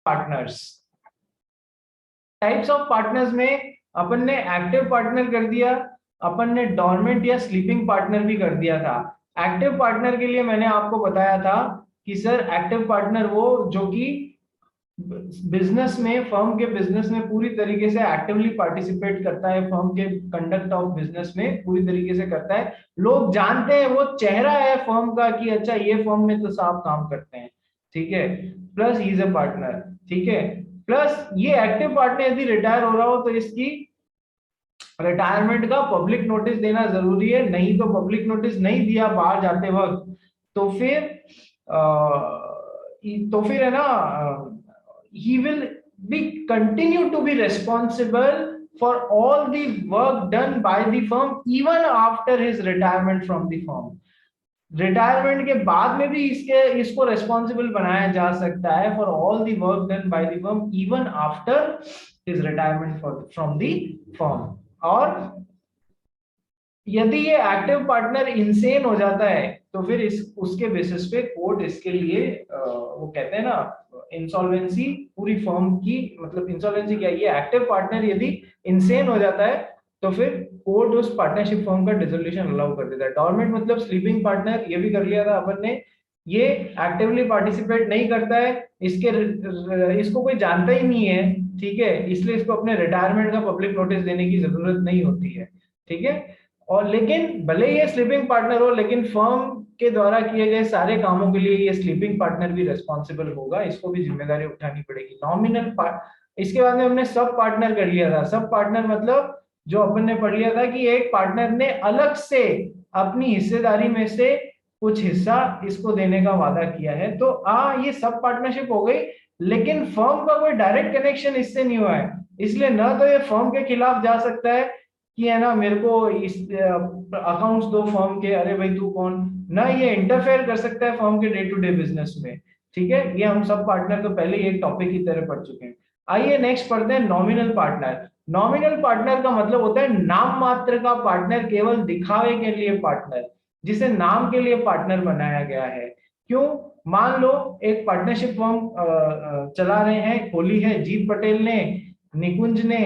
Partners. Types of partners में अपन ने active partner कर दिया, अपन ने डॉर्मेंट या स्लीपिंग पार्टनर भी कर दिया था। एक्टिव पार्टनर के लिए मैंने आपको बताया था कि सर एक्टिव पार्टनर वो जो कि बिजनेस में, फर्म के बिजनेस में पूरी तरीके से एक्टिवली पार्टिसिपेट करता है, फर्म के कंडक्ट ऑफ बिजनेस में पूरी तरीके से करता है। लोग जानते हैं, वो चेहरा है फर्म का कि अच्छा ये फर्म में तो साफ काम करते हैं, ठीक है। Plus he is a partner, ठीक है। प्लस ये एक्टिव पार्टनर यदि रिटायर हो रहा हो तो इसकी रिटायरमेंट का पब्लिक नोटिस देना जरूरी है, नहीं तो पब्लिक नोटिस नहीं दिया बाहर जाते वक्त तो फिर है ना, he will be continue to be responsible for all the work done by the firm even after his retirement from the firm। Retirement के बाद में भी इसको रेस्पॉन्सिबल बनाया जा सकता है for all the work done by the firm even after his retirement from the firm. और यदि ये एक्टिव पार्टनर इंसेन हो जाता है तो फिर उसके बेसिस पे कोर्ट इसके लिए वो कहते हैं ना इंसॉल्वेंसी, पूरी फर्म की, मतलब इंसॉल्वेंसी क्या, ये एक्टिव पार्टनर यदि इंसेन हो जाता है तो फिर कोर्ट उस पार्टनरशिप फर्म का डिसोल्यूशन अलाउ कर देता है। डॉर्मेंट मतलब स्लीपिंग पार्टनर, ये भी कर लिया था अपन ने। ये एक्टिवली पार्टिसिपेट नहीं करता है, इसको कोई जानता ही नहीं है, ठीक है, इसलिए इसको अपने रिटायरमेंट का पब्लिक नोटिस देने की जरूरत नहीं होती है, ठीक है। और लेकिन भले ही ये स्लीपिंग पार्टनर हो, लेकिन फर्म के द्वारा किए गए सारे कामों के लिए ये स्लीपिंग पार्टनर भी रेस्पॉन्सिबल होगा, इसको भी जिम्मेदारी उठानी पड़ेगी। नॉमिनल पार्ट, इसके बाद में हमने सब पार्टनर कर लिया था। सब पार्टनर मतलब जो अपन ने पढ़ लिया था कि एक पार्टनर ने अलग से अपनी हिस्सेदारी में से कुछ हिस्सा इसको देने का वादा किया है, तो ये सब पार्टनरशिप हो गई। लेकिन फर्म का कोई डायरेक्ट कनेक्शन इससे नहीं हुआ है, इसलिए ना तो ये फर्म के खिलाफ जा सकता है कि है ना मेरे को इस अकाउंट्स दो फर्म के, अरे भाई तू कौन, ना ये इंटरफेयर कर सकता है फर्म के डे टू डे बिजनेस में, ठीक है। ये हम सब पार्टनर तो पहले ही एक टॉपिक की तरह पढ़ चुके हैं। आइए नेक्स्ट पढ़ते हैं नॉमिनल पार्टनर। नॉमिनल पार्टनर का मतलब होता है नाम मात्र का पार्टनर, केवल दिखावे के लिए पार्टनर, जिसे नाम के लिए पार्टनर बनाया गया है। क्यों? मान लो एक पार्टनरशिप फर्म चला रहे हैं, खोली है जीत पटेल ने, निकुंज ने,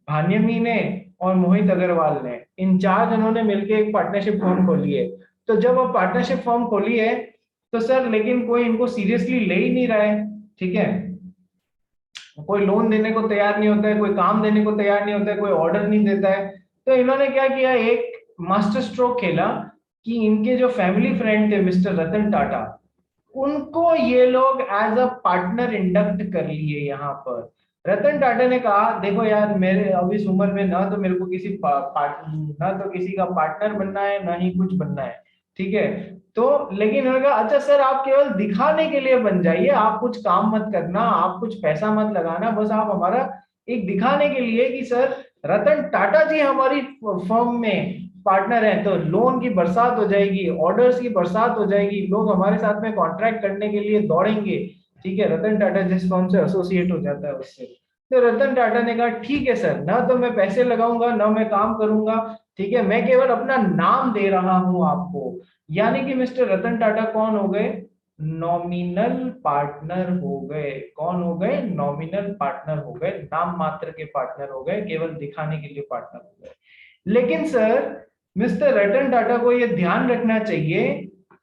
भान्यमी ने और मोहित अग्रवाल ने, इन 4 जनों ने मिलकर एक पार्टनरशिप फर्म खोली है। तो जब वो पार्टनरशिप फर्म खोली है तो सर लेकिन कोई इनको सीरियसली ले ही नहीं रहा है, ठीक है। कोई लोन देने को तैयार नहीं होता है, कोई काम देने को तैयार नहीं होता है, कोई ऑर्डर नहीं देता है। तो इन्होंने क्या किया, एक मास्टर स्ट्रोक खेला कि इनके जो फैमिली फ्रेंड थे मिस्टर रतन टाटा, उनको ये लोग एज अ पार्टनर इंडक्ट कर लिए यहाँ पर। रतन टाटा ने कहा देखो यार, मेरे अब इस उम्र में ना तो मेरे को ना तो किसी का पार्टनर बनना है, ना ही कुछ बनना है, ठीक है। तो लेकिन उन्होंने कहा अच्छा सर आप केवल दिखाने के लिए बन जाइए, आप कुछ काम मत करना, आप कुछ पैसा मत लगाना, बस आप हमारा एक दिखाने के लिए कि सर रतन टाटा जी हमारी फर्म में पार्टनर है, तो लोन की बरसात हो जाएगी, ऑर्डर्स की बरसात हो जाएगी, लोग हमारे साथ में कॉन्ट्रैक्ट करने के लिए दौड़ेंगे, ठीक है। रतन टाटा जिस फर्म से एसोसिएट हो जाता है उससे। तो रतन टाटा ने कहा ठीक है सर, ना तो मैं पैसे लगाऊंगा ना मैं काम करूंगा, ठीक है, मैं केवल अपना नाम दे रहा हूं आपको। यानी कि मिस्टर रतन टाटा कौन हो गए, नॉमिनल पार्टनर हो गए। कौन हो गए, नॉमिनल पार्टनर हो गए, नाम मात्र के पार्टनर हो गए, केवल दिखाने के लिए पार्टनर हो गए। लेकिन सर मिस्टर रतन टाटा को यह ध्यान रखना चाहिए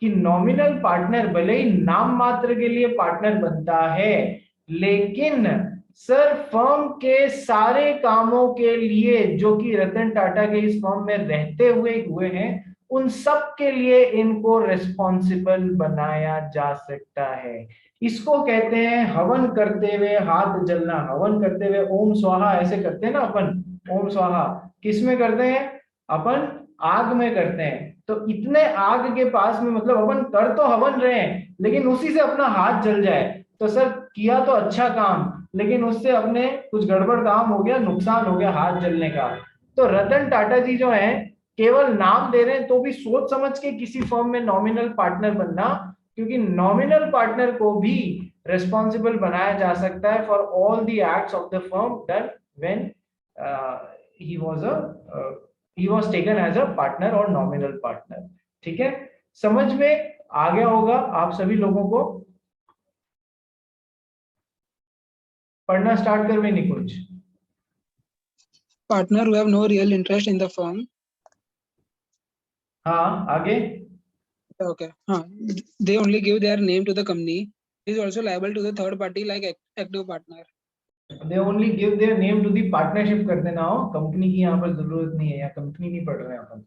कि नॉमिनल पार्टनर भले ही नाम मात्र के लिए पार्टनर बनता है, लेकिन सर फर्म के सारे कामों के लिए जो कि रतन टाटा के इस फर्म में रहते हुए हैं, उन सब के लिए इनको रिस्पॉन्सिबल बनाया जा सकता है। इसको कहते हैं हवन करते हुए हाथ जलना। हवन करते हुए ओम स्वाहा ऐसे करते हैं ना अपन, ओम स्वाहा किस में करते हैं, अपन आग में करते हैं। तो इतने आग के पास में, मतलब अपन कर तो हवन रहे हैं लेकिन उसी से अपना हाथ जल जाए तो सर किया तो अच्छा काम, लेकिन उससे अपने कुछ गड़बड़ काम हो गया, नुकसान हो गया हाथ जलने का। तो रतन टाटा जी जो है केवल नाम दे रहे हैं, तो भी सोच समझ के किसी फर्म में नॉमिनल पार्टनर बनना, क्योंकि नॉमिनल पार्टनर को भी रेस्पॉन्सिबल बनाया जा सकता है for all the acts of the firm done when he was taken as a partner और नॉमिनल पार्टनर, ठीक है। समझ में आ गया होगा आप सभी लोगों को। पढ़ना स्टार्ट कर भी नहीं कुछ। Partner who have no real interest in the firm. हाँ आगे। Okay. They only give their name to the company. Is also liable to the third party like active partner. They only give their name to the partnership कर देना हो, company की यहाँ पर जरूरत नहीं है, या कंपनी नहीं पढ़ रहे हैं अपन।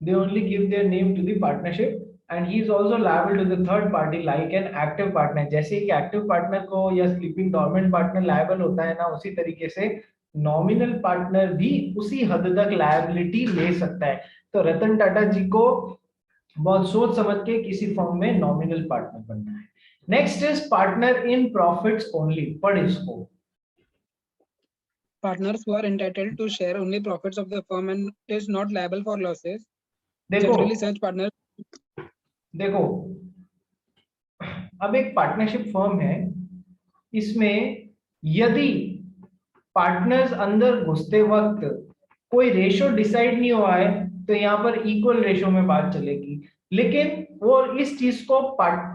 They only give their name to the partnership and he is also liable to the third party like an active partner. जैसे कि एक्टिव पार्टनर को या स्लीपिंग डॉर्मेंट पार्टनर लायबल होता है ना, उसी तरीके से नॉमिनल पार्टनर भी उसी हद तक लायबिलिटी ले सकता है। तो रतन टाटा जी को बहुत सोच समझ के किसी फर्म में नॉमिनल पार्टनर बनना है। Next is partner in profits only. पढ़ इसको। Partners who are entitled to share only profits of the firm and is not liable for losses. देखो Generally, such partners. देखो अब एक पार्टनरशिप फर्म है, इसमें यदि पार्टनर्स अंदर घुसते वक्त कोई रेशो डिसाइड नहीं हुआ है तो यहाँ पर इक्वल रेशो में बात चलेगी। लेकिन वो इस चीज को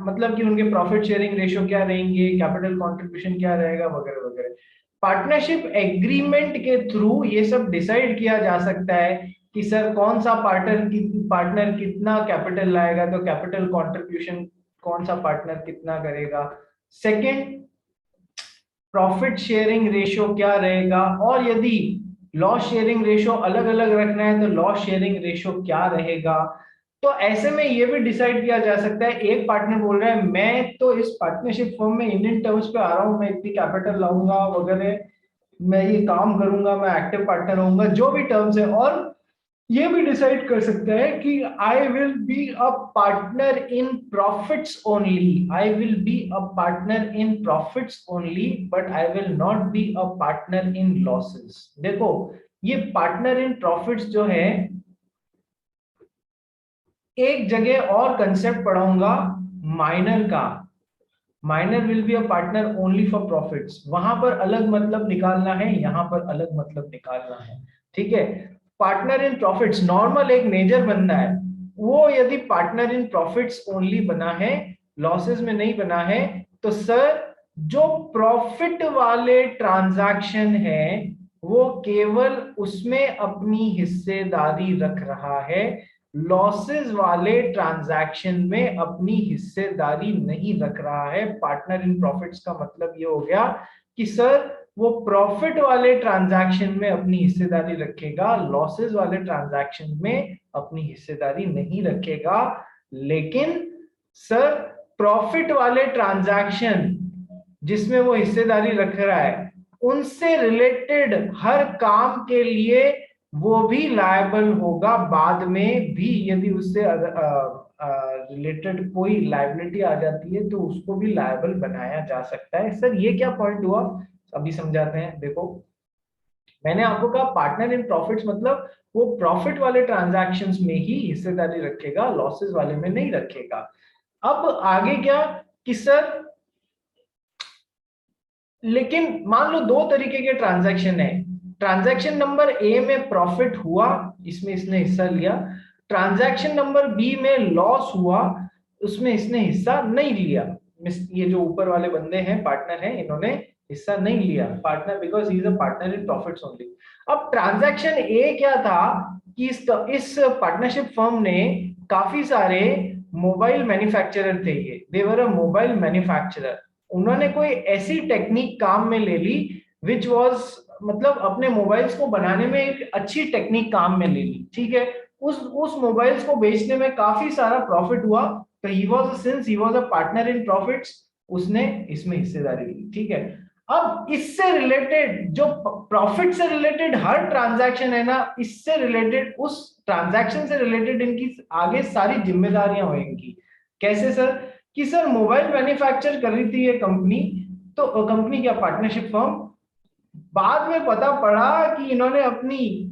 मतलब कि उनके प्रॉफिट शेयरिंग रेशो क्या रहेंगे, कैपिटल कंट्रीब्यूशन क्या रहेगा, वगैरह वगैरह, पार्टनरशिप एग्रीमेंट के थ्रू ये सब डिसाइड किया जा सकता है कि सर कौन सा पार्टनर कितना कैपिटल लाएगा, तो कैपिटल कंट्रीब्यूशन कौन सा पार्टनर कितना करेगा। सेकंड, प्रॉफिट शेयरिंग रेशियो क्या रहेगा, और यदि लॉस शेयरिंग रेशियो अलग अलग रखना है तो लॉस शेयरिंग रेशियो क्या रहेगा। तो ऐसे में ये भी डिसाइड किया जा सकता है, एक पार्टनर बोल रहा है मैं तो इस पार्टनरशिप फर्म में इंडियन टर्म्स पे आ रहा हूं, मैं इतनी कैपिटल लाऊंगा वगैरह, मैं ये काम करूंगा, मैं एक्टिव पार्टनर होऊंगा, जो भी टर्म्स है, और ये भी डिसाइड कर सकता है कि I will be a partner in profits only, I will be a partner in profits only but I will not be a partner in losses. देखो ये पार्टनर इन प्रॉफिट्स जो है, एक जगह और कंसेप्ट पढ़ाऊंगा माइनर का, minor will be a partner only for profits, वहां पर अलग मतलब निकालना है, यहां पर अलग मतलब निकालना है, ठीक है। पार्टनर इन प्रॉफिट्स, नॉर्मल एक मेजर बंदा है, वो यदि पार्टनर इन प्रॉफिट्स ओनली बना है, लॉसेस में नहीं बना है, तो सर जो प्रॉफिट वाले ट्रांजैक्शन है वो केवल उसमें अपनी हिस्सेदारी रख रहा है, लॉसेस वाले ट्रांजैक्शन में अपनी हिस्सेदारी नहीं रख रहा है। पार्टनर इन प्रॉफिट्स का मतलब ये हो गया कि सर वो प्रॉफिट वाले ट्रांजैक्शन में अपनी हिस्सेदारी रखेगा, लॉसेस वाले ट्रांजैक्शन में अपनी हिस्सेदारी नहीं रखेगा। लेकिन सर प्रॉफिट वाले ट्रांजैक्शन जिसमें वो हिस्सेदारी रख रहा है, उनसे रिलेटेड हर काम के लिए वो भी लायबल होगा बाद में भी, यदि उससे रिलेटेड कोई लायबिलिटी आ जाती है तो उसको भी लायबल बनाया जा सकता है। सर ये क्या पॉइंट हुआ, अभी समझाते हैं। देखो मैंने आपको कहा पार्टनर इन प्रॉफिट्स मतलब वो प्रॉफिट वाले ट्रांजैक्शंस में ही हिस्सेदारी रखेगा, लॉसेस वाले में नहीं रखेगा। अब आगे क्या कि सर लेकिन मान लो दो तरीके के ट्रांजैक्शन है, ट्रांजैक्शन नंबर ए में प्रॉफिट हुआ, इसमें इसने हिस्सा लिया, ट्रांजैक्शन नंबर बी में लॉस हुआ, उसमें इसने हिस्सा नहीं लिया। ये जो ऊपर वाले बंदे हैं पार्टनर हैं, इन्होंने हिस्सा नहीं लिया, partner because he is a partner in profits only. अब ट्रांजैक्शन ए क्या था कि इस पार्टनरशिप फर्म ने काफी सारे मोबाइल मैन्युफैक्चरर थे, ये दे वर अ मोबाइल मैन्युफैक्चरर, उन्होंने कोई ऐसी टेक्निक काम में ले ली विच वाज मतलब अपने मोबाइल्स को बनाने में एक अच्छी टेक्निक काम में ले ली, ठीक है। उस मोबाइल्स को बेचने में काफी सारा प्रॉफिट हुआ, तो he was since he was a partner in profits, उसने इसमें हिस्सेदारी ली, ठीक है। अब इससे रिलेटेड जो प्रॉफिट से रिलेटेड हर ट्रांजैक्शन है ना, इससे रिलेटेड उस ट्रांजैक्शन से रिलेटेड इनकी आगे सारी जिम्मेदारियां होंगी। कैसे सर कि सर मोबाइल मैन्युफैक्चर कर रही थी ये कंपनी, तो कंपनी क्या पार्टनरशिप फर्म, बाद में पता पड़ा कि इन्होंने अपनी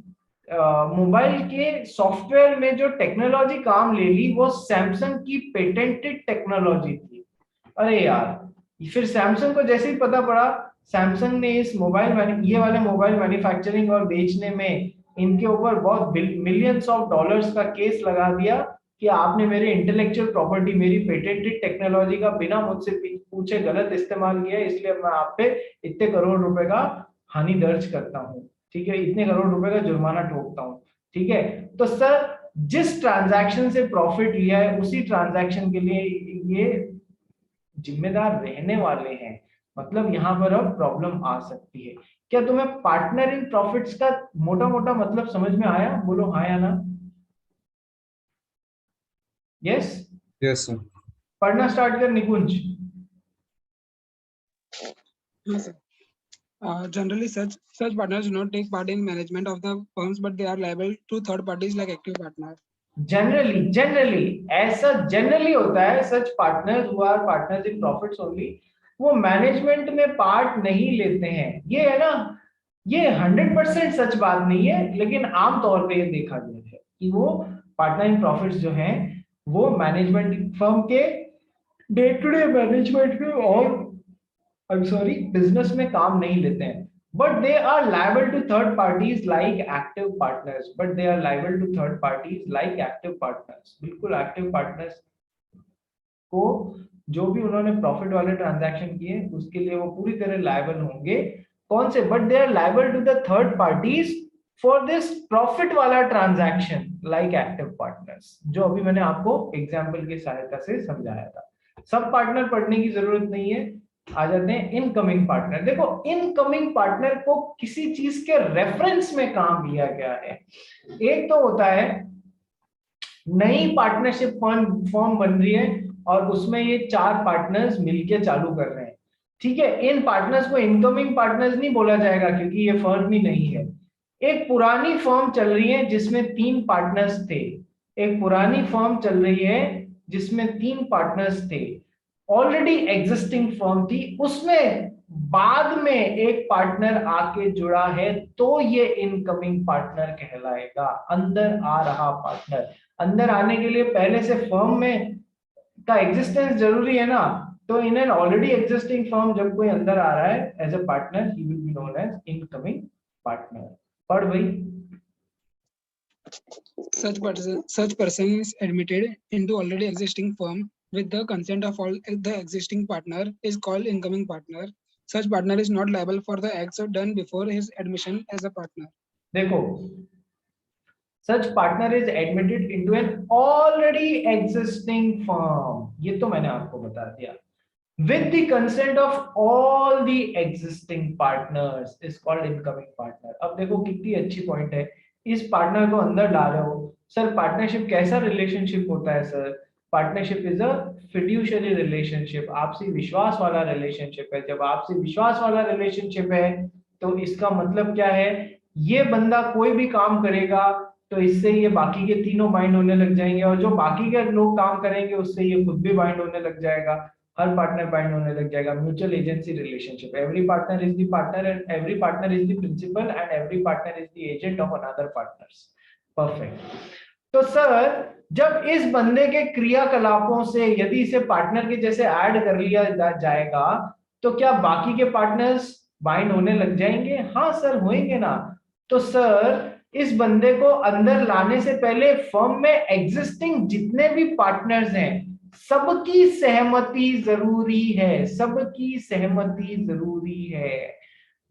मोबाइल के सॉफ्टवेयर में जो टेक्नोलॉजी काम ले ली वो सैमसंग की पेटेंटेड टेक्नोलॉजी थी। अरे यार फिर सैमसंग को जैसे ही पता पड़ा, सैमसंग ने इस ये वाले मोबाइल मैन्युफैक्चरिंग और बेचने में इनके ऊपर बहुत मिलियंस ऑफ डॉलर्स का केस लगा दिया कि आपने मेरे इंटेलेक्चुअल प्रॉपर्टी, मेरी पेटेंटेड टेक्नोलॉजी का बिना मुझसे पूछे गलत इस्तेमाल किया, इसलिए मैं आप पे इतने करोड़ रुपए का हानि दर्ज करता हूँ, ठीक है, इतने करोड़ रुपए का जुर्माना ठोकता हूँ, ठीक है। तो सर जिस ट्रांजैक्शन से प्रॉफिट लिया है उसी ट्रांजैक्शन के लिए ये जिम्मेदार रहने वाले हैं, मतलब यहाँ पर अब प्रॉब्लम आ सकती है। क्या तुम्हें पार्टनर इन प्रॉफिट्स का मोटा मोटा मतलब समझ में आया? बोलो हाँ या ना। Yes, Yes, sir. पढ़ना स्टार्ट कर निकुंज। हाँ sir. Generally, such partners do not take part in management of the firms, but they are liable to third parties like active partner. Generally ऐसा जनरली होता है, such partners who are partners in profits only, वो management में part नहीं लेते हैं। ये है ना, ये 100% सच बात नहीं है, लेकिन आमतौर पे ये देखा गया है कि वो पार्टनर इन प्रॉफिट्स जो हैं वो मैनेजमेंट फर्म के डे टू डे मैनेजमेंट में और आई एम सॉरी बिजनेस में काम नहीं लेते हैं। But they are liable to third parties like active partners, but they are liable to third parties like active partners. बिल्कुल एक्टिव पार्टनर्स को जो भी उन्होंने प्रॉफिट वाले ट्रांजैक्शन किए उसके लिए वो पूरी तरह लायबल होंगे। कौन से? But they are liable to the third parties for this profit वाला ट्रांजैक्शन लाइक एक्टिव पार्टनर्स, जो अभी मैंने आपको एग्जांपल की सहायता से समझाया था। सब पार्टनर पढ़ने की जरूरत नहीं है, आ जाते हैं इनकमिंग पार्टनर। देखो इनकमिंग पार्टनर को किसी चीज के रेफरेंस में काम लिया गया है। एक तो होता है नई पार्टनरशिप फॉर्म बन रही है और उसमें ये 4 पार्टनर्स मिलके चालू कर रहे हैं, ठीक है। इन पार्टनर्स को इनकमिंग पार्टनर्स नहीं बोला जाएगा क्योंकि ये फर्म ही नहीं है। एक पुरानी फर्म चल रही है जिसमें 3 पार्टनर्स थे, एक पुरानी फर्म चल रही है जिसमें 3 पार्टनर्स थे, ऑलरेडी एग्जिस्टिंग फर्म थी, उसमें बाद में एक पार्टनर आके जुड़ा है, तो ये इनकमिंग पार्टनर कहलाएगा। अंदर आ रहा पार्टनर, अंदर आने के लिए पहले से फर्म में का एग्जिस्टेंस जरूरी है ना, तो in an already existing firm जब कोई अंदर आ रहा है as a partner, he will be known as incoming partner. पढ़ भाई। Such person is admitted into already existing firm with the consent of all the existing partner is called incoming partner. Such partner is not liable for the acts done before his admission as a partner. देखो such partner is admitted into an already existing firm, ये तो मैंने आपको बता दिया। with the consent of all the existing partners is called incoming partner। अब देखो कितनी अच्छी पॉइंट है, इस पार्टनर को अंदर ला रहे हो। सर पार्टनरशिप कैसा रिलेशनशिप होता है? Sir partnership is a fiduciary relationship, आपसी विश्वास वाला रिलेशनशिप है। जब आपसी विश्वास वाला रिलेशनशिप है तो इसका मतलब क्या है? ये बंदा कोई भी काम करेगा तो इससे ये बाकी के तीनों बाइंड होने लग जाएंगे, और जो बाकी के लोग काम करेंगे उससे ये खुद भी बाइंड होने लग जाएगा, हर पार्टनर बाइंड होने लग जाएगा। Mutual agency relationship, every partner is the partner and every partner is the principal and every partner is the agent of another partners. Perfect. तो सर जब इस बंदे के क्रियाकलापों से यदि इसे पार्टनर के जैसे ऐड कर लिया जाएगा तो क्या बाकी के पार्टनर्स बाइंड होने लग जाएंगे? हाँ सर होंगे ना। तो सर इस बंदे को अंदर लाने से पहले फर्म में एग्जिस्टिंग जितने भी पार्टनर्स हैं सबकी सहमति जरूरी है, सबकी सहमति जरूरी है।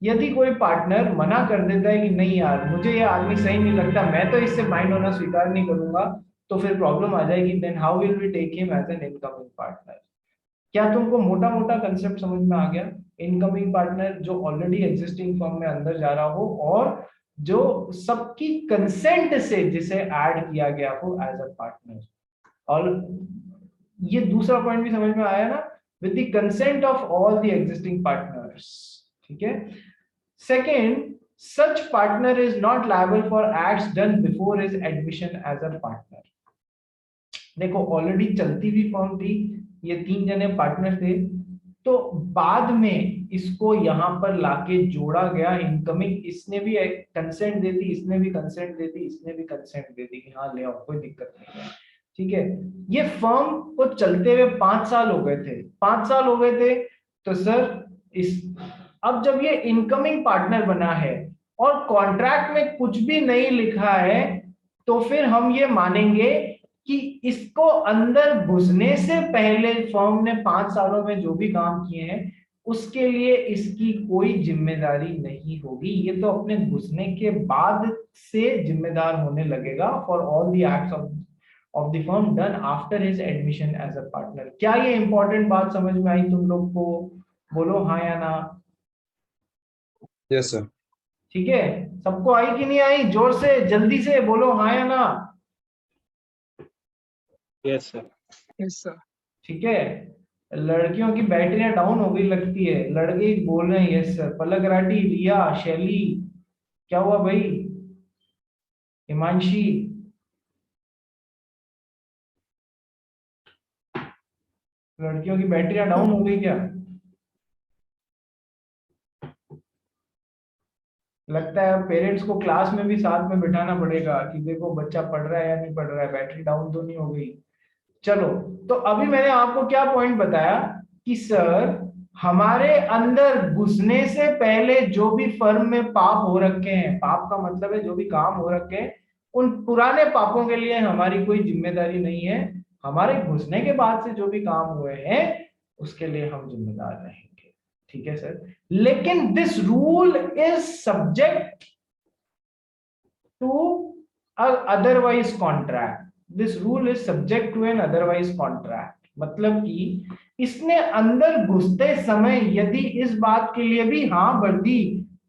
यदि कोई पार्टनर मना कर देता है कि नहीं यार मुझे ये आदमी सही नहीं लगता, मैं तो इससे बाइंड होना स्वीकार नहीं करूंगा, तो फिर प्रॉब्लम आ जाएगी। Then how will we take him as an incoming partner? क्या तुमको मोटा मोटा कंसेप्ट समझ में आ गया? इनकमिंग पार्टनर जो ऑलरेडी एग्जिस्टिंग फर्म में अंदर जा रहा हो और जो सबकी कंसेंट से जिसे ऐड किया गया हो एज अ पार्टनर। और ये दूसरा पॉइंट भी समझ में आया ना, with the consent of all the existing partners, ठीक है। Second, such partner is not liable for acts done before his admission as a partner। देखो ऑलरेडी चलती हुई फर्म थी, ये 3 जने पार्टनर थे, तो बाद में इसको यहाँ पर लाके जोड़ा गया इनकमिंग, इसने भी कंसेंट दे दी, इसने भी कंसेंट दे दी, इसने भी कंसेंट दे दी कि हाँ ले आओ कोई दिक्कत नहीं है, ठीक है। ये फर्म को चलते हुए 5 साल हो गए थे, 5 साल हो गए थे। तो सर इस अब जब ये इनकमिंग पार्टनर बना है और कॉन्ट्रैक्ट में कुछ भी नहीं लिखा है तो फिर हम ये मानेंगे कि इसको अंदर घुसने से पहले फर्म ने 5 सालों में जो भी काम किए हैं उसके लिए इसकी कोई जिम्मेदारी नहीं होगी। ये तो अपने घुसने के बाद से जिम्मेदार होने लगेगा for all the acts of the firm done after his admission as a partner. क्या ये इंपॉर्टेंट बात समझ में आई तुम लोग को? बोलो हाँ या ना। Yes sir. ठीक है, सबको आई कि नहीं आई? जोर से जल्दी से बोलो हाँ या ना। Yes sir. Yes, sir. ठीक है, लड़कियों की बैटरियां डाउन हो गई लगती है, लड़के ही बोल रहे हैं यस सर। पलक राठी, रिया, शैली, क्या हुआ भाई? हिमांशी, लड़कियों की बैटरियां डाउन हो गई क्या? लगता है पेरेंट्स को क्लास में भी साथ में बिठाना पड़ेगा कि देखो बच्चा पढ़ रहा है या नहीं पढ़ रहा है, बैटरी डाउन तो नहीं हो गई। चलो, तो अभी मैंने आपको क्या पॉइंट बताया कि सर हमारे अंदर घुसने से पहले जो भी फर्म में पाप हो रखे हैं, पाप का मतलब है जो भी काम हो रखे हैं, उन पुराने पापों के लिए हमारी कोई जिम्मेदारी नहीं है। हमारे घुसने के बाद से जो भी काम हुए हैं उसके लिए हम जिम्मेदार रहेंगे। ठीक है सर, लेकिन this rule is subject to otherwise contract. This rule is subject to an otherwise contract, मतलब कि इसने अंदर घुसते समय यदि इस बात के लिए भी हाँ भर दी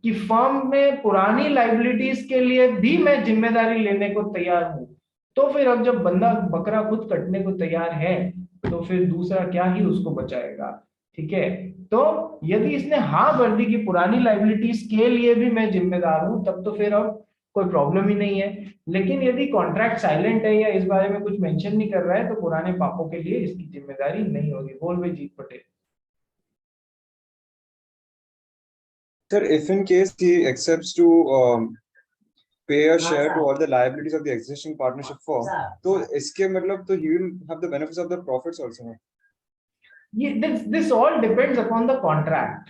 कि फर्म में पुरानी लाइबिलिटीज के लिए भी मैं जिम्मेदारी लेने को तैयार हूं, तो फिर अब जब बंदा बकरा खुद कटने को तैयार है तो फिर दूसरा क्या ही उसको बचाएगा। ठीक है, तो यदि इसने हाँ भर दी कि पुरानी लाइबिलिटीज के लिए भी मैं जिम्मेदार हूं, तब तो फिर अब कोई प्रॉब्लम ही नहीं है। लेकिन यदि कॉन्ट्रैक्ट साइलेंट है या इस बारे में कुछ मेंशन नहीं कर रहा है तो पुराने पापों के लिए इसकी जिम्मेदारी नहीं होगी। बोल भाई जीत Patel. Sir, if in case he accepts to pay a share to all the liabilities of the existing partnership firm, तो इसके मतलब तो he will have the benefits of the profits also. This all depends upon the contract.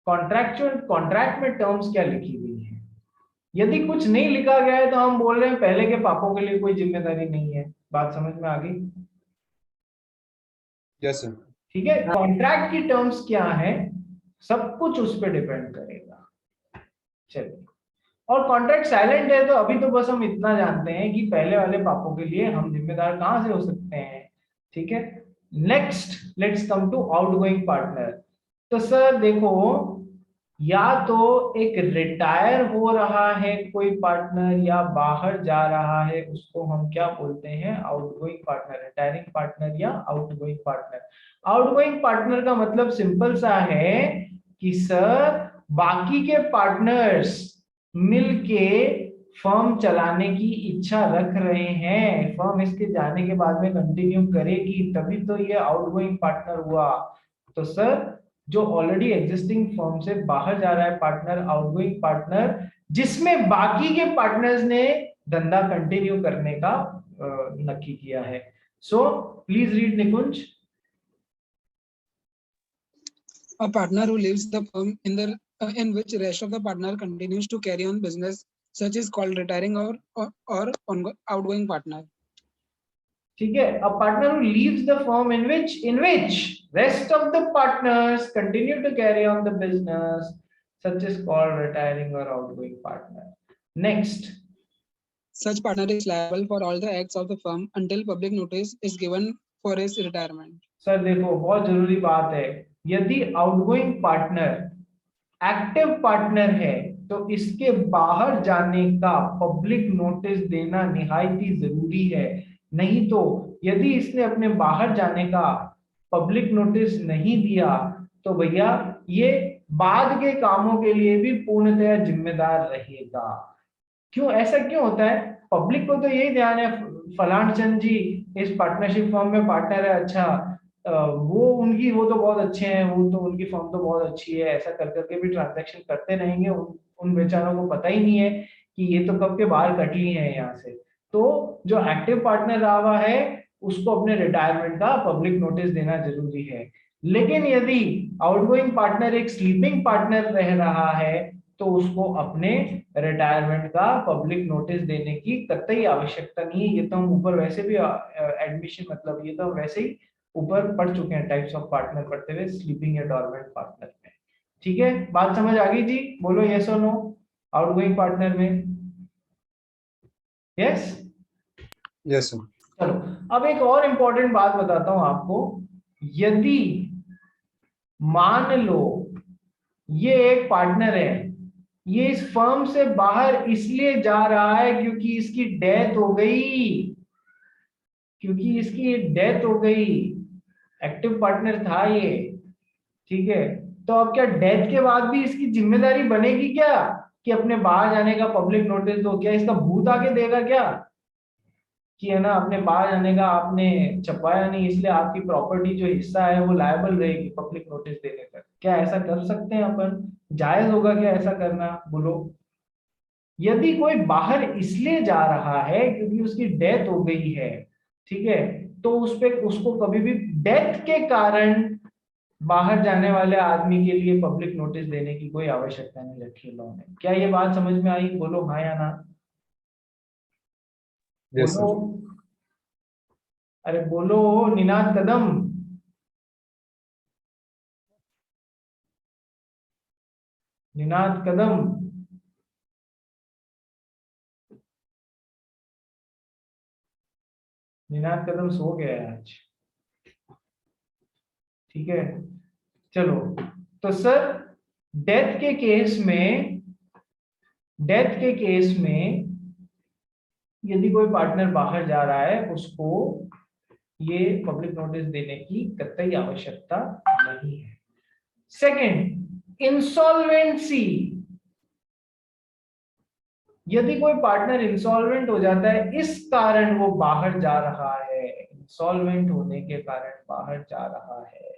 Contract में terms क्या लिखी हुई है? यदि कुछ नहीं लिखा गया है तो हम बोल रहे हैं पहले के पापों के लिए कोई जिम्मेदारी नहीं है। बात समझ में आ गई? Yes sir. ठीक है, कॉन्ट्रैक्ट की टर्म्स क्या है सब कुछ उस पर डिपेंड करेगा। चलिए, और कॉन्ट्रैक्ट साइलेंट है तो अभी तो बस हम इतना जानते हैं कि पहले वाले पापों के लिए हम जिम्मेदार कहां से हो सकते हैं। ठीक है, next let's come to outgoing partner. तो सर देखो, या तो एक रिटायर हो रहा है कोई पार्टनर या बाहर जा रहा है, उसको हम क्या बोलते हैं? आउटगोइंग पार्टनर, रिटायरिंग पार्टनर या आउटगोइंग पार्टनर। आउटगोइंग पार्टनर का मतलब सिंपल सा है कि सर बाकी के पार्टनर्स मिलके फर्म चलाने की इच्छा रख रहे हैं, फर्म इसके जाने के बाद में कंटिन्यू करेगी, तभी तो ये आउटगोइंग पार्टनर हुआ। तो सर जो ऑलरेडी एग्जिस्टिंग फर्म से बाहर जा रहा है पार्टनर, आउटगोइंग पार्टनर, जिसमें बाकी के पार्टनर्स ने धंधा कंटिन्यू करने का नक्की किया है। So please read Nikunj. A partner who leaves the firm in which rest of the partner continues to carry on business, such is called retiring or outgoing partner. ठीक है, a partner who leaves the firm in which rest of the partners continue to carry on the business, such is called retiring or outgoing partner. Next, Such partner is liable for all the acts of the firm until public notice is given for his retirement. Sir देखो बहुत जरूरी बात है, यदि outgoing partner active partner है तो इसके बाहर जाने का पब्लिक नोटिस देना निहायत ही जरूरी है। नहीं तो यदि इसने अपने बाहर जाने का पब्लिक नोटिस नहीं दिया तो भैया ये बाद के कामों के लिए भी पूर्णतया जिम्मेदार रहेगा। क्यों, ऐसा क्यों होता है? पब्लिक को तो यही ध्यान है फलान चंद जी इस पार्टनरशिप फर्म में पार्टनर है, अच्छा वो तो बहुत अच्छे हैं, वो तो उनकी फर्म तो बहुत अच्छी है, ऐसा कर करके भी ट्रांजैक्शन करते रहेंगे। उन बेचारों को पता ही नहीं है कि ये तो कब के बाहर कट लिए हैं यहाँ से। तो जो एक्टिव पार्टनर रहा हुआ है उसको अपने रिटायरमेंट का पब्लिक नोटिस देना जरूरी है। लेकिन यदि आउटगोइंग पार्टनर एक स्लीपिंग पार्टनर रह रहा है तो उसको अपने रिटायरमेंट का पब्लिक नोटिस देने की कतई आवश्यकता नहीं है। ये तो हम ऊपर वैसे भी एडमिशन मतलब ये तो हम वैसे ही ऊपर पढ़ चुके हैं टाइप्स ऑफ पार्टनर पढ़ते हुए स्लीपिंग या डॉर्मेंट पार्टनर में। ठीक है, बात समझ आ गई जी? बोलो यस और नो आउटगोइंग पार्टनर में। Yes yes sir. चलो अब एक और इंपॉर्टेंट बात बताता हूं आपको। यदि मान लो ये एक पार्टनर है, ये इस फर्म से बाहर इसलिए जा रहा है क्योंकि इसकी डेथ हो गई, क्योंकि इसकी डेथ हो गई, एक्टिव पार्टनर था ये। ठीक है, तो अब क्या डेथ के बाद भी इसकी जिम्मेदारी बनेगी क्या कि अपने बाहर जाने का पब्लिक नोटिस दो? क्या इसका भूत आके देगा क्या कि है ना अपने बाहर जाने का आपने छपवाया नहीं इसलिए आपकी प्रॉपर्टी जो हिस्सा है वो लायबल रहेगी पब्लिक नोटिस देने पर? क्या ऐसा कर सकते हैं अपन? जायज होगा क्या ऐसा करना? बोलो। यदि कोई बाहर इसलिए जा रहा है क्योंकि उसकी डेथ हो गई है, ठीक है, तो उस पे उसको कभी भी डेथ के कारण बाहर जाने वाले आदमी के लिए पब्लिक नोटिस देने की कोई आवश्यकता नहीं रखी है लॉ ने। क्या ये बात समझ में आई? बोलो हाँ या ना। यस बोलो, सर। अरे बोलो निनाद कदम। निनाद कदम, निनाद कदम सो गया है आज। ठीक है, चलो तो सर डेथ के केस में, डेथ के केस में यदि कोई पार्टनर बाहर जा रहा है उसको ये पब्लिक नोटिस देने की कतई आवश्यकता नहीं है। Second, insolvency. यदि कोई पार्टनर इंसॉल्वेंट हो जाता है इस कारण वो बाहर जा रहा है, इंसॉल्वेंट होने के कारण बाहर जा रहा है,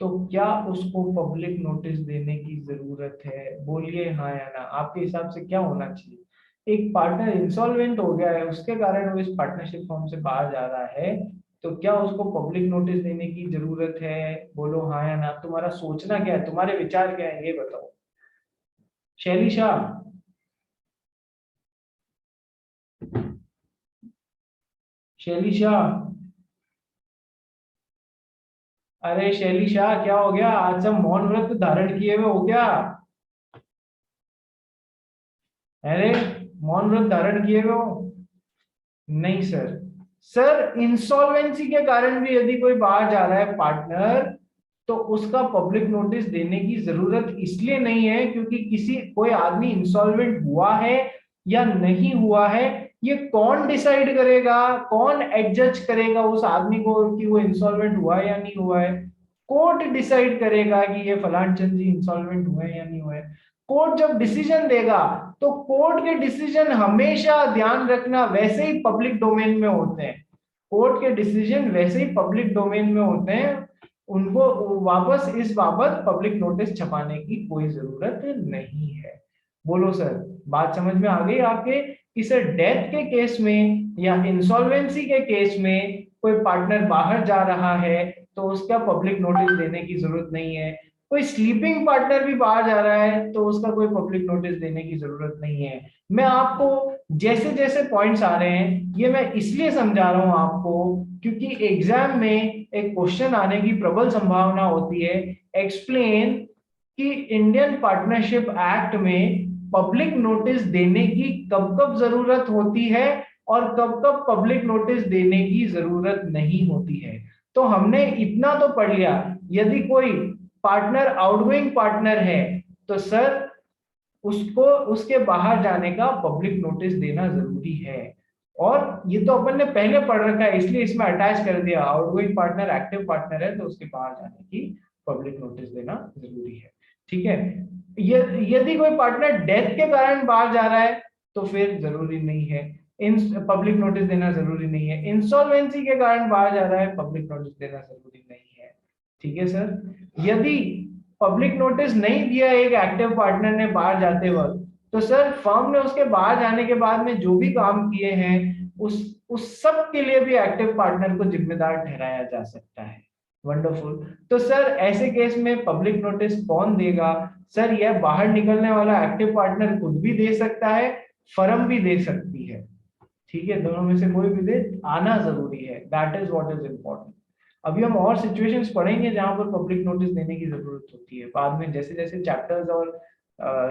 तो क्या उसको पब्लिक नोटिस देने की जरूरत है? बोलिए हाँ या ना। आपके हिसाब से क्या होना चाहिए? एक पार्टनर इंसॉल्वेंट हो गया है उसके कारण वो इस पार्टनरशिप फॉर्म से बाहर जा रहा है, तो क्या उसको पब्लिक नोटिस देने की जरूरत है? बोलो हाँ या ना। तुम्हारा सोचना क्या है, तुम्हारे विचार क्या है ये बताओ। शैली शाह, शैली शाह, अरे शैली शाह क्या हो गया? आज सब मौन व्रत धारण किए हुए हो क्या? अरे मौन व्रत धारण किए हुए हो? नहीं सर। सर इंसॉल्वेंसी के कारण भी यदि कोई बाहर जा रहा है पार्टनर, तो उसका पब्लिक नोटिस देने की जरूरत इसलिए नहीं है क्योंकि किसी कोई आदमी इंसॉल्वेंट हुआ है या नहीं हुआ है ये कौन डिसाइड करेगा? कौन एडजस्ट करेगा उस आदमी को कि वो इंसॉल्वेंट हुआ है या नहीं हुआ है? कोर्ट डिसाइड करेगा कि ये फलान चंद जी इंसॉल्वेंट हुए हैं या नहीं हुए। कोर्ट जब डिसीजन देगा तो कोर्ट के डिसीजन हमेशा ध्यान रखना वैसे ही पब्लिक डोमेन में होते हैं। कोर्ट के डिसीजन वैसे ही पब्लिक डोमेन में होते हैं, उनको वापस इस बाबत पब्लिक नोटिस छपाने की कोई जरूरत नहीं है। बोलो सर, बात समझ में आ गई आपके कि सर डेथ के केस में या इंसॉल्वेंसी के केस में कोई पार्टनर बाहर जा रहा है तो उसका पब्लिक नोटिस देने की जरूरत नहीं है। कोई स्लीपिंग पार्टनर भी बाहर जा रहा है तो उसका कोई पब्लिक नोटिस देने की जरूरत नहीं है। मैं आपको जैसे जैसे पॉइंट्स आ रहे हैं ये मैं इसलिए समझा रहा हूं आपको क्योंकि एग्जाम में एक क्वेश्चन आने की प्रबल संभावना होती है। एक्सप्लेन कि इंडियन पार्टनरशिप एक्ट में पब्लिक नोटिस देने की कब कब जरूरत होती है और कब कब पब्लिक नोटिस देने की जरूरत नहीं होती है। तो हमने इतना तो पढ़ लिया, यदि कोई पार्टनर आउटगोइंग पार्टनर है तो सर उसको उसके बाहर जाने का पब्लिक नोटिस देना जरूरी है। और ये तो अपन ने पहले पढ़ रखा है इसलिए इसमें अटैच कर दिया, आउटगोइंग पार्टनर एक्टिव पार्टनर है तो उसके बाहर जाने की पब्लिक नोटिस देना जरूरी है। ठीक है, यदि कोई पार्टनर डेथ के कारण बाहर जा रहा है तो फिर जरूरी नहीं है, इन पब्लिक नोटिस देना जरूरी नहीं है। इंसॉल्वेंसी के कारण बाहर जा रहा है पब्लिक नोटिस देना जरूरी नहीं है। ठीक है सर, यदि पब्लिक नोटिस नहीं दिया एक एक्टिव पार्टनर ने बाहर जाते वक्त तो सर फर्म ने उसके बाहर जाने के बाद में जो भी काम किए हैं उस सब के लिए भी एक्टिव पार्टनर को जिम्मेदार ठहराया जा सकता है। वंडरफुल। तो सर ऐसे केस में पब्लिक नोटिस कौन देगा? सर यह बाहर निकलने वाला एक्टिव पार्टनर खुद भी दे सकता है, फर्म भी दे सकती है, ठीक है, दोनों में से कोई भी दे, आना जरूरी है, that is what is important. अभी हम और सिचुएशंस पढ़ेंगे जहां पर पब्लिक नोटिस देने की जरूरत होती है बाद में, जैसे जैसे चैप्टर्स और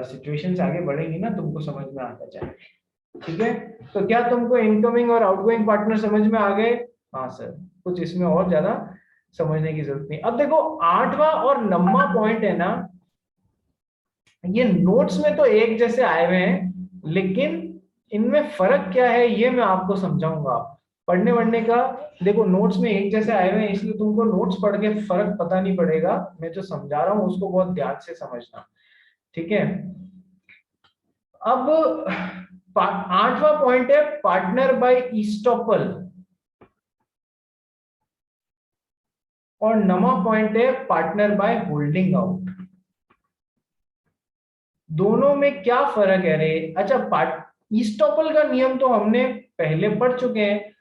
सिचुएशंस आगे बढ़ेंगी ना तुमको समझ में आता जाएगा, ठीक है। तो क्या तुमको इनकमिंग और आउटगोइंग पार्टनर समझ में आ गए? हाँ सर, कुछ इसमें और ज्यादा समझने की जरूरत नहीं। अब देखो 8वां और 9वां पॉइंट है ना, ये नोट्स में तो एक जैसे आए हुए हैं, लेकिन इनमें फर्क क्या है ये मैं आपको समझाऊंगा। पढ़ने वढ़ने का देखो, नोट्स में एक जैसे आए हुए हैं इसलिए तुमको नोट्स पढ़ के फर्क पता नहीं पड़ेगा, मैं जो समझा रहा हूँ उसको बहुत ध्यान से समझना, ठीक है। अब 8वां पॉइंट है पार्टनर बाय ईस्टॉपल, और 9वां पॉइंट है पार्टनर बाय होल्डिंग आउट। दोनों में क्या फर्क है रे? अच्छा, ईस्टॉपल का नियम तो हमने पहले पढ़ चुके हैं,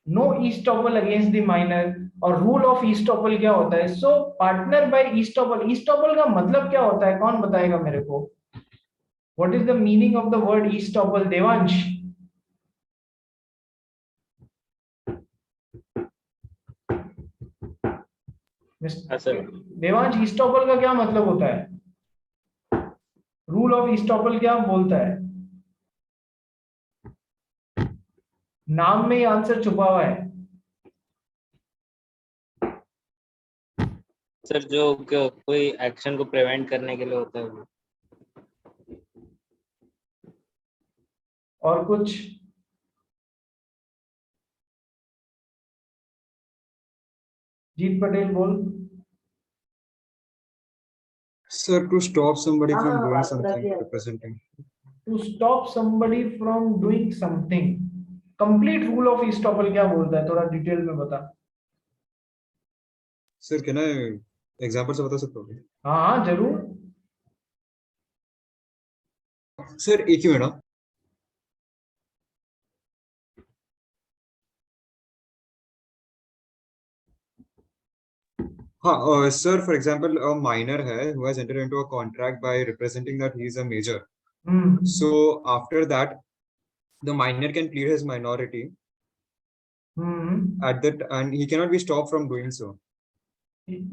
नो ईस्टॉपल अगेंस्ट द माइनर, और रूल ऑफ ईस्टॉपल क्या होता है? सो पार्टनर बाय ईस्टॉपल, ईस्टॉपल का मतलब क्या होता है, कौन बताएगा मेरे को? What is the meaning of the word estoppel? Devansh, Devansh, estoppel का क्या मतलब होता है? रूल ऑफ ईस्टॉपल क्या बोलता है? नाम में ही आंसर छुपा हुआ है। सर जो कोई एक्शन को प्रिवेंट करने के लिए होता है वो। और कुछ? जीत पटेल बोल। Sir, to stop somebody from doing something, representing. To stop somebody from doing something. Complete rule of estoppel क्या बोलता है, थोड़ा डिटेल में बता। Sir, can I example से बता सकते हो? हाँ हाँ जरूर। Sir, एक ही मिनट। हाँ, sir, for example, a minor है who has entered into a contract by representing that he is a major. So after that, the minor can plead his minority at that, and he cannot be stopped from doing so.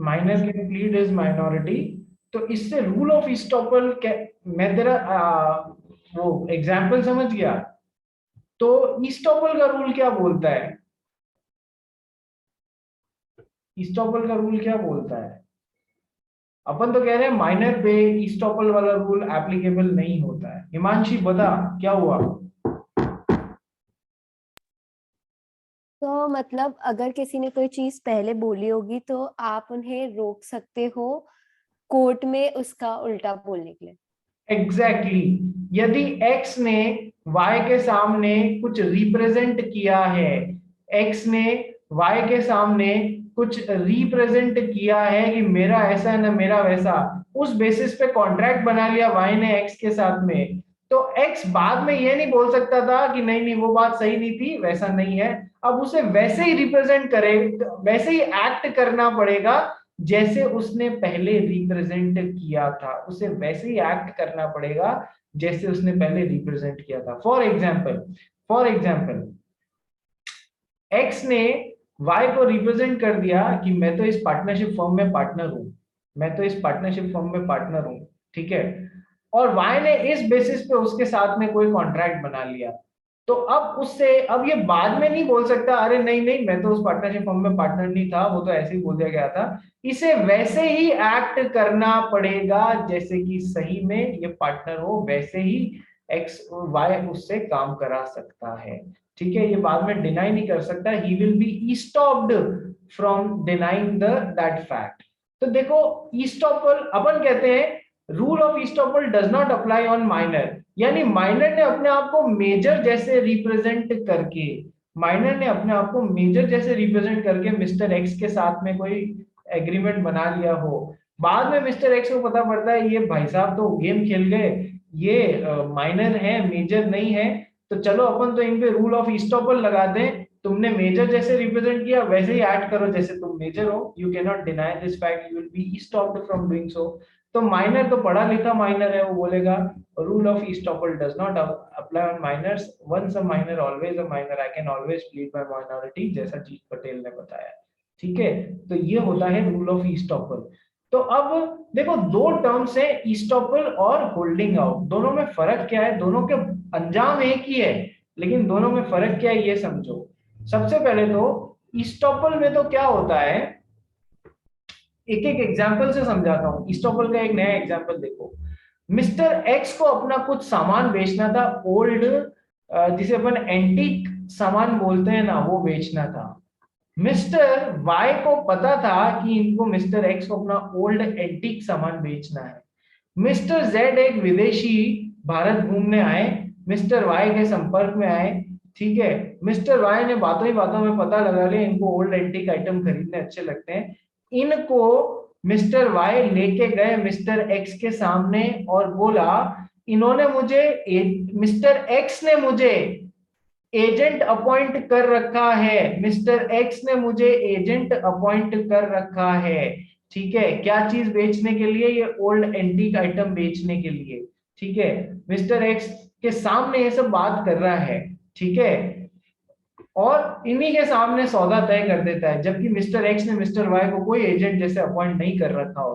Minor can plead his minority. तो इससे rule of ईस्टॉपल, मैं तेरा वो example समझ गया। तो ईस्टॉपल का rule क्या बोलता है? ईस्टॉपल का रूल क्या बोलता है? अपन तो कह रहे हैं माइनर पे ईस्टॉपल वाला रूल एप्लीकेबल नहीं होता है। हिमांशी बता क्या हुआ? तो मतलब अगर किसी ने कोई चीज पहले बोली होगी तो आप उन्हें रोक सकते हो कोर्ट में उसका उल्टा बोलने के लिए। एग्जैक्टली यदि एक्स ने वाई के सामने कुछ रिप्रेजेंट किया है, एक्स ने वाई के सामने कुछ रिप्रेजेंट किया है कि मेरा ऐसा ना मेरा वैसा, उस बेसिस पे कॉन्ट्रैक्ट बना लिया वाई ने एक्स के साथ में, तो एक्स बाद में ये नहीं बोल सकता था कि नहीं नहीं वो बात सही नहीं थी, वैसा नहीं है। अब उसे वैसे ही रिप्रेजेंट करे, वैसे ही एक्ट करना पड़ेगा जैसे उसने पहले रिप्रेजेंट किया था, उसे वैसे ही एक्ट करना पड़ेगा जैसे उसने पहले रिप्रेजेंट किया था। फॉर एग्जाम्पल एक्स ने वाई को रिप्रेजेंट कर दिया कि मैं तो इस पार्टनरशिप फर्म में पार्टनर हूं, मैं तो इस पार्टनरशिप फर्म में पार्टनर हूं, ठीक है। और वाई ने इस बेसिस पे उसके साथ में कोई कॉन्ट्रैक्ट बना लिया, तो अब उससे अब ये बाद में नहीं बोल सकता अरे नहीं नहीं मैं तो उस पार्टनरशिप फर्म में पार्टनर नहीं था, वो तो ऐसे ही बोल दिया गया था। इसे वैसे ही एक्ट करना पड़ेगा जैसे कि सही में ये पार्टनर हो, वैसे ही एक्स वाई उससे काम करा सकता है, ठीक है। ये बाद में डिनाई नहीं कर सकता, he will be stopped from denying that fact. तो देखो ईस्टॉपल अपन कहते हैं rule of estoppel does not apply on minor, यानी माइनर ने अपने आप को मेजर जैसे रिप्रेजेंट करके, माइनर ने अपने आप को मेजर जैसे रिप्रेजेंट करके मिस्टर एक्स के साथ में कोई एग्रीमेंट बना लिया हो, बाद में मिस्टर एक्स को पता पड़ता है ये भाई साहब तो गेम खेल गए, ये माइनर है मेजर नहीं है, तो चलो अपन तो इन पे रूल ऑफ ईस्टॉपल लगा दें, तुमने मेजर जैसे रिप्रेजेंट किया वैसे ही ऐड करो जैसे तुम मेजर हो. You can not deny this fact, you will be stopped from doing so. तो माइनर तो पढ़ा लिखा माइनर है, वो बोलेगा rule of estoppel does not apply on minors. Once a minor, always a minor. I can always plead my minority, जैसा जीत पटेल ने बताया. ठीक है, तो ये होता है रूल ऑफ estoppel. तो अब देखो दो टर्म्स है, estoppel और होल्डिंग आउट. दोनों में फर्क क्या है? दोनों के अंजाम एक ही है, लेकिन दोनों में फर्क क्या है ये समझो. सबसे पहले तो estoppel में तो क्या होता है, एक एक एग्जाम्पल से समझाता हूं. estoppel का एक नया एग्जाम्पल देखो. मिस्टर एक्स को अपना कुछ सामान बेचना था, ओल्ड जिसे अपन एंटीक सामान बोलते हैं ना, वो बेचना था. मिस्टर वाई को पता था कि इनको मिस्टर एक्स को अपना ओल्ड एंटीक सामान बेचना है. मिस्टर जेड एक विदेशी भारत घूमने आए, मिस्टर वाई के संपर्क में आए. ठीक है, मिस्टर वाई ने बातों ही बातों में पता लगा लिया इनको ओल्ड एंटीक आइटम खरीदने अच्छे लगते हैं. इनको मिस्टर वाई लेके गए मिस्टर एक्स के सामने और बोला इन्होंने मुझे मिस्टर एक्स ने मुझे एजेंट अपॉइंट कर रखा है. मिस्टर एक्स ने मुझे एजेंट अपॉइंट कर रखा है. ठीक है, क्या चीज बेचने के लिए? ये ओल्ड एंटीक आइटम बेचने के लिए. ठीक है, मिस्टर एक्स के सामने ये सब बात कर रहा है. ठीक है, और इन्हीं के सामने सौदा तय कर देता है, जबकि मिस्टर एक्स ने मिस्टर वाई को कोई एजेंट जैसे अपॉइंट नहीं कर रखा हो.